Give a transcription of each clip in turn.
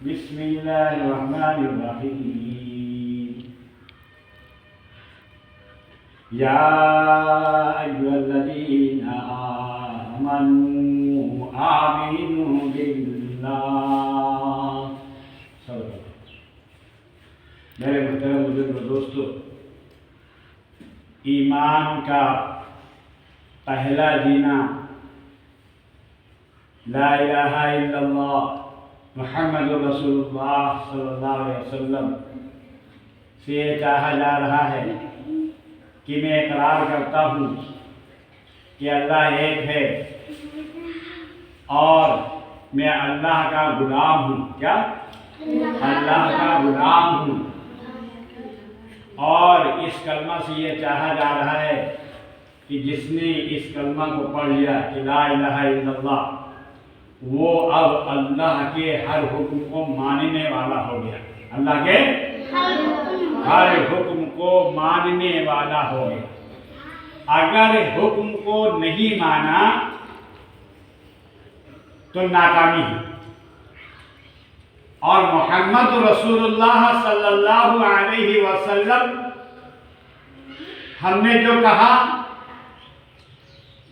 बिस्मिल्लाहिर्रहमानिर्रहीम। या अय्युहल्लज़ीना आमनू आमिनू बिल्लाह। मेरे मुहतरम बुजुर्ग दोस्तों, ईमान का पहला जीना ला इलाहा इल्लल्लाह मुहम्मदुर रसूलुल्लाह सल्लल्लाहु अलैहि वसल्लम से चाहा जा रहा है कि मैं इकरार करता हूँ कि अल्लाह एक है और मैं अल्लाह का गुलाम हूँ। क्या? अल्लाह का गुलाम हूँ। और इस कलमा से ये चाहा जा रहा है कि जिसने इस कलमा को पढ़ लिया कि ला इलाहा इल्लल्लाह, वो अब अल्लाह के हर हुक्म को मानने वाला हो गया। अल्लाह के हर हुक्म को मानने वाला हो गया। अगर हुक्म को नहीं माना तो नाकामी है। और मोहम्मद रसूलुल्लाह सल्लल्लाहु अलैहि वसल्लम हमने जो कहा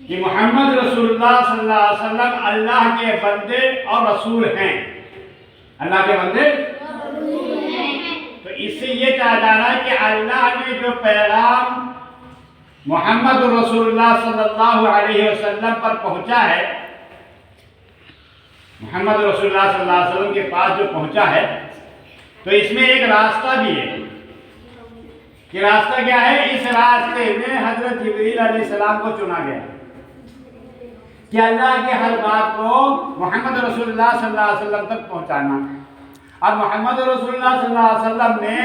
कि मोहम्मद रसूलुल्लाह सल्लल्लाहु अलैहि वसल्लम अल्लाह के बंदे और रसूल हैं। अल्लाह के बंदे तो इससे ये कहा जा रहा है कि अल्लाह ने जो पैगाम मोहम्मद रसूलुल्लाह सल्लल्लाहु अलैहि वसल्लम पर पहुंचा है, मोहम्मद रसूलुल्लाह सल्लल्लाहु अलैहि वसल्लम के पास जो पहुंचा है, तो इसमें एक रास्ता भी है कि रास्ता क्या है? इस रास्ते में हजरत जिब्रील अलैहिस्सलाम को चुना गया कि अल्लाह के हर बात को मोहम्मद रसूलुल्लाह सल्लल्लाहु अलैहि वसल्लम तक पहुंचाना। और मोहम्मद रसूलुल्लाह सल्लल्लाहु अलैहि वसल्लम ने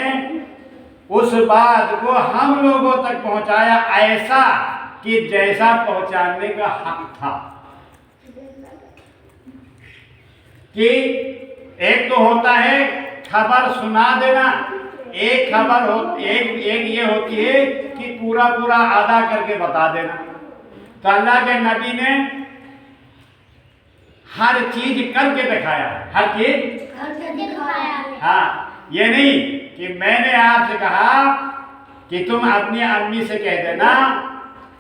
उस बात को हम लोगों तक पहुंचाया ऐसा कि जैसा पहुंचाने का हक था। कि एक तो होता है खबर सुना देना, एक खबर एक ये होती है कि पूरा पूरा अदा करके बता देना। तो अल्लाह के नबी ने हर चीज करके दिखाया, हर चीज करके दिखाया। हाँ, ये नहीं कि मैंने आपसे कहा कि तुम अपनी अम्मी से कह देना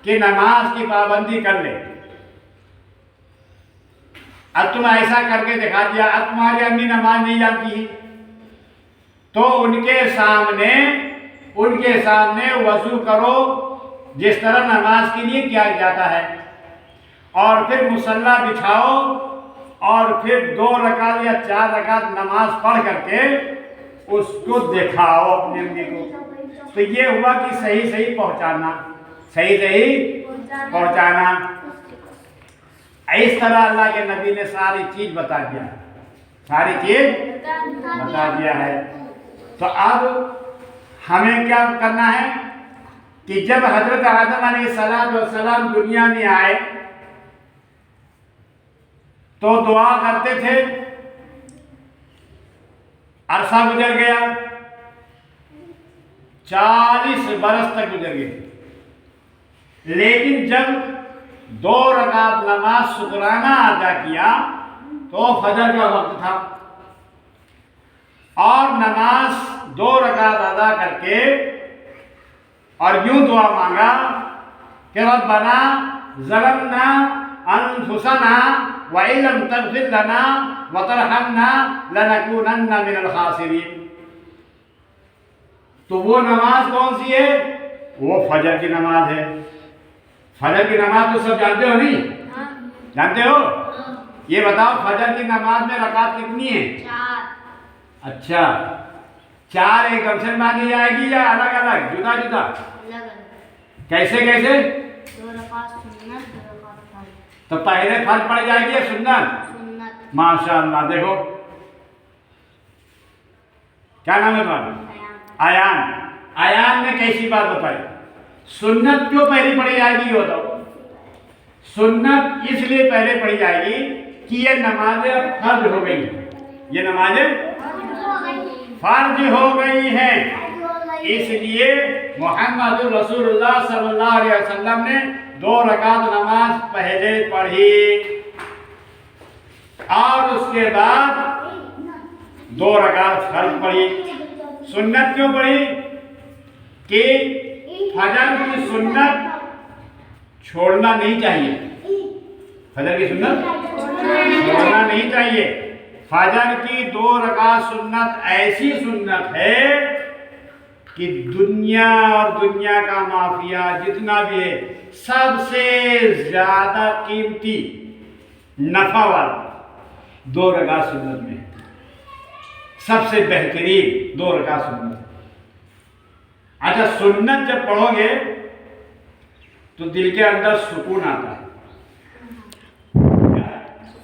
कि नमाज की पाबंदी कर ले, अब तुम ऐसा करके दिखा दिया। अब तुम्हारी अम्मी नमाज नहीं जानती है तो उनके सामने वजू करो जिस तरह नमाज के लिए किया जाता है, और फिर मुसल्ला बिछाओ और फिर 2 रकात या 4 रकात नमाज पढ़ करके उसको दिखाओ अपनी अम्मी को। तो ये हुआ कि सही सही पहुंचाना। इस तरह अल्लाह के नबी ने सारी चीज बता दिया, है। तो अब हमें क्या करना है कि जब हजरत आदम अलैहिस्सलाम दुनिया में आए तो दुआ करते थे, अरसा गुजर गया, 40 बरस तक गुजर गए, लेकिन जब 2 रकात नमाज शुक्राना अदा किया तो फजर का वक्त था, और नमाज 2 रकात अदा करके और यूं दुआ मांगा कि रब्बना ज़लमना अनफुसना व इल्लम तग़फिर लना व तरहमना लनकूनन्ना मिनल खासिरीन। तो वो नमाज कौन सी है? वो फजर की नमाज है। फजर की नमाज तो सब जानते हो नहीं? हाँ। जानते हो? हाँ। ये बताओ फजर की नमाज में रकात कितनी है? 4। अच्छा, 4 एक दर्शन मांगी जाएगी या अलग अलग जुदा जुदा? अलग। कैसे? 2 रकात सुन्नत, 2 रकात फर्ज। तो पहले फर्ज पड़ जाएगी या सुन्नत? माशाअल्लाह। देखो क्या नाम है तुम्हारा? आयान ने कैसी बात बताई? सुन्नत क्यों पहले पढ़ी जाएगी? ये बताओ। सुन्नत इसलिए पहले पढ़ी जाएगी कि ये नमाजें फर्ज हो गई, ये नमाजें फर्ज हो गई हैं, इसलिए मोहम्मद रसूलुल्लाह सल्लल्लाहु अलैहि वसल्लम ने 2 रकात नमाज पहले पढ़ी और उसके बाद 2 रकात फर्ज पढ़ी। सुन्नत क्यों पढ़ी? कि फजर की सुन्नत छोड़ना नहीं चाहिए। फजर की सुन्नत छोड़ना नहीं चाहिए। फजर की 2 रकात सुन्नत ऐसी सुन्नत है कि दुनिया और दुनिया का माफिया जितना भी है, सबसे ज्यादा कीमती नफा वाला 2 रकात सुन्नत में है। सबसे बेहतरीन 2 रकात सुन्नत। अच्छा, सुन्नत जब पढ़ोगे तो दिल के अंदर सुकून आता है।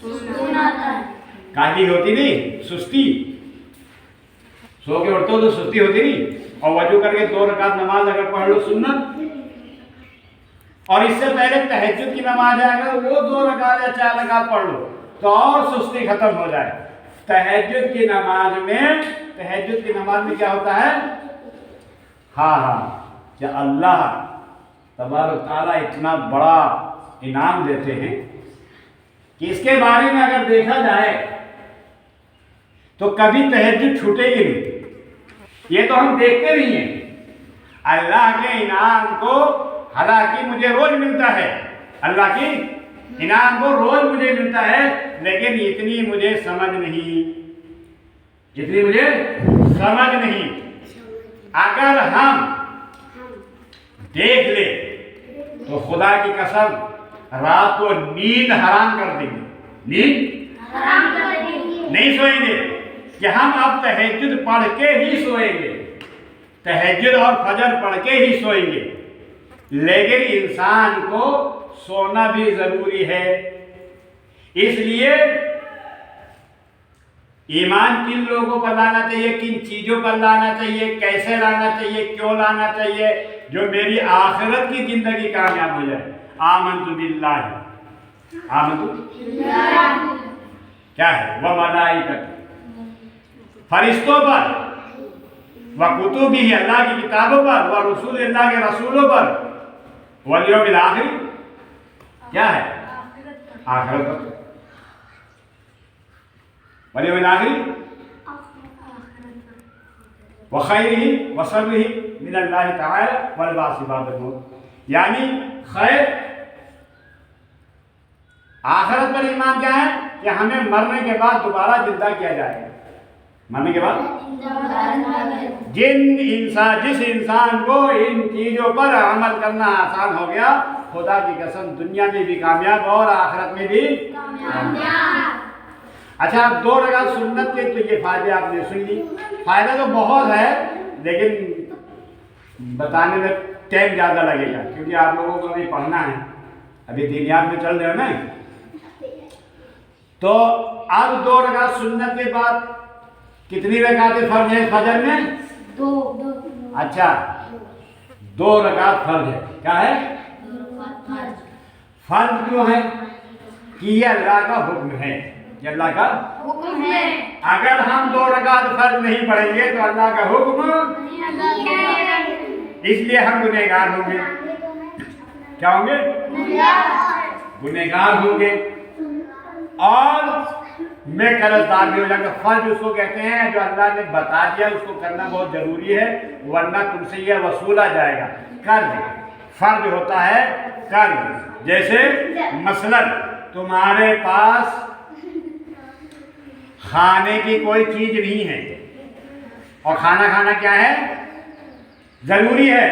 सुकून आता है। काहली होती नहीं, सुस्ती। सो के उठते हो तो सुस्ती होती नहीं। और वजू करके 2 रकात नमाज अगर पढ़ लो सुन्नत, और इससे पहले तहज्जुद की नमाज है, अगर वो 2 रकात या 4 रकात पढ़ लो तो और सुस्ती खत्म हो जाए। तहज्जुद की नमाज में क्या होता है? हाँ, कि अल्लाह तबारक ताला इतना बड़ा इनाम देते हैं कि इसके बारे में अगर देखा जाए तो कभी तहज्जुद छूटेगी नहीं। ये तो हम देखते नहीं हैं। अल्लाह के इनाम को हालांकि मुझे रोज मिलता है, अल्लाह की इनाम को रोज मुझे मिलता है, लेकिन इतनी मुझे समझ नहीं। अगर हम देख ले तो खुदा की कसम रात को नींद हराम कर देंगे। नहीं सोएंगे कि हम अब तहज्जुद पढ़ के ही सोएंगे, तहज्जुद और फजर पढ़ के ही सोएंगे। लेकिन इंसान को सोना भी जरूरी है। इसलिए ईमान किन लोगों पर लाना चाहिए, किन चीजों पर लाना चाहिए, कैसे लाना चाहिए, क्यों लाना चाहिए, जो मेरी आखिरत की जिंदगी कामयाब हो जाए। आमन्तु बिल्लाहि, क्या है? व मलाइकतिही, फरिश्तों पर, व कुतुबिही, अल्लाह की किताबों पर, व रसूल, अल्लाह के रसूलों पर, वल यौमिल आखिर, क्या है? आखिरत पर। वल यौमिल आखिर व खैरिही व शर्रिही मिनल्लाहि तआला वल बाअस बादल मौत, यानी खैर आखिरत पर ईमान क्या है? कि हमें मरने के बाद दोबारा जिंदा किया जाएगा। मरने के बाद जिस इंसान को इन चीजों पर अमल करना आसान हो गया, खुदा की कसम दुनिया में भी कामयाब और आखिरत में भी कामयाब। अच्छा, 2 रकात सुन्नत के तो ये फायदे आपने सुन ली। फायदा तो बहुत है, लेकिन बताने में टाइम ज्यादा लगेगा, क्योंकि आप लोगों को अभी पढ़ना है, अभी दीनियात में चल रहे हो ना। तो अब 2 रकात सुन्नत के बाद कितनी रकातें फर्ज है फजर में? 2। अच्छा, 2 रकात फर्ज है। क्या है? फर्ज क्यों है? कि ये अल्लाह का हुक्म है। ये अल्लाह का हुक्म है। अगर हम 2 रकात फर्ज नहीं पढ़ेंगे तो अल्लाह का हुक्म नहीं है, इसलिए हम गुनहगार होंगे। क्या होंगे? गुनहगार होंगे और मैं कर्जदार भी हो जाऊंगा। फर्ज उसको कहते हैं जो अल्लाह ने बता दिया उसको करना बहुत जरूरी है, वरना तुमसे यह वसूला जाएगा। कर्ज फर्ज होता है। कर्ज जैसे मसलन तुम्हारे पास खाने की कोई चीज नहीं है और खाना क्या है? जरूरी है।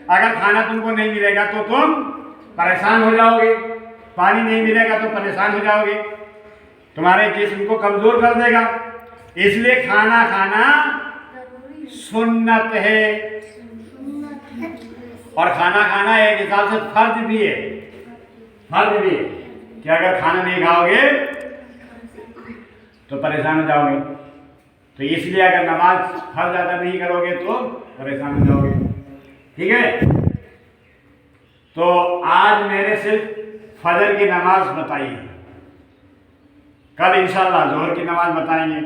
अगर खाना तुमको नहीं मिलेगा तो तुम परेशान हो जाओगे, पानी नहीं मिलेगा तो परेशान हो जाओगे, तुम्हारे जिस्म को कमजोर कर देगा। इसलिए खाना सुन्नत है, और खाना एक हिसाब से फर्ज भी है। कि अगर खाना नहीं खाओगे तो परेशान हो जाओगे। तो इसलिए अगर नमाज फर्ज अदा नहीं करोगे तो परेशान हो जाओगे। ठीक है, तो आज मैंने सिर्फ फजर की नमाज बताई है, कल इंशाल्लाह जोहर की नमाज बताएंगे।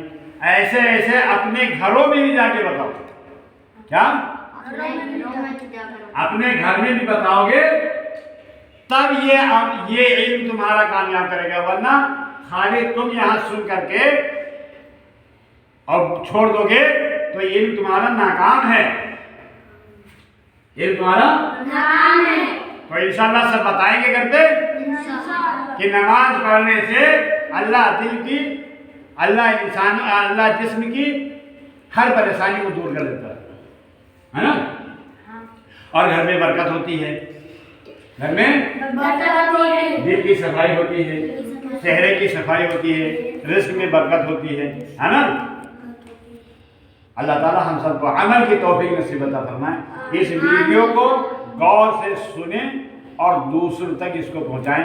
ऐसे अपने घरों में भी जाके बताओ। क्या? अपने घर में भी बताओगे तब ये इल्म तुम्हारा कामयाब करेगा, वरना खाली तुम यहां सुन करके और छोड़ दोगे तो इल्म तुम्हारा नाकाम है, इल्म तुम्हारा नाकाम है। तो इंशाअल्लाह सब बताएंगे करते कि नमाज पढ़ने से अल्लाह दिल की, अल्लाह इंसान, अल्लाह जिस्म की हर परेशानी को दूर कर देता है ना। और घर में बरकत होती है, घर में दिल की सफाई होती है, चेहरे की सफाई होती है, रिस्क में बरकत होती है ना। अल्लाह ताला हम सबको अमल की तौफीक नसीब अता फरमाए। इस वीडियो को गौर से सुने और दूसरों तक इसको पहुंचाएं।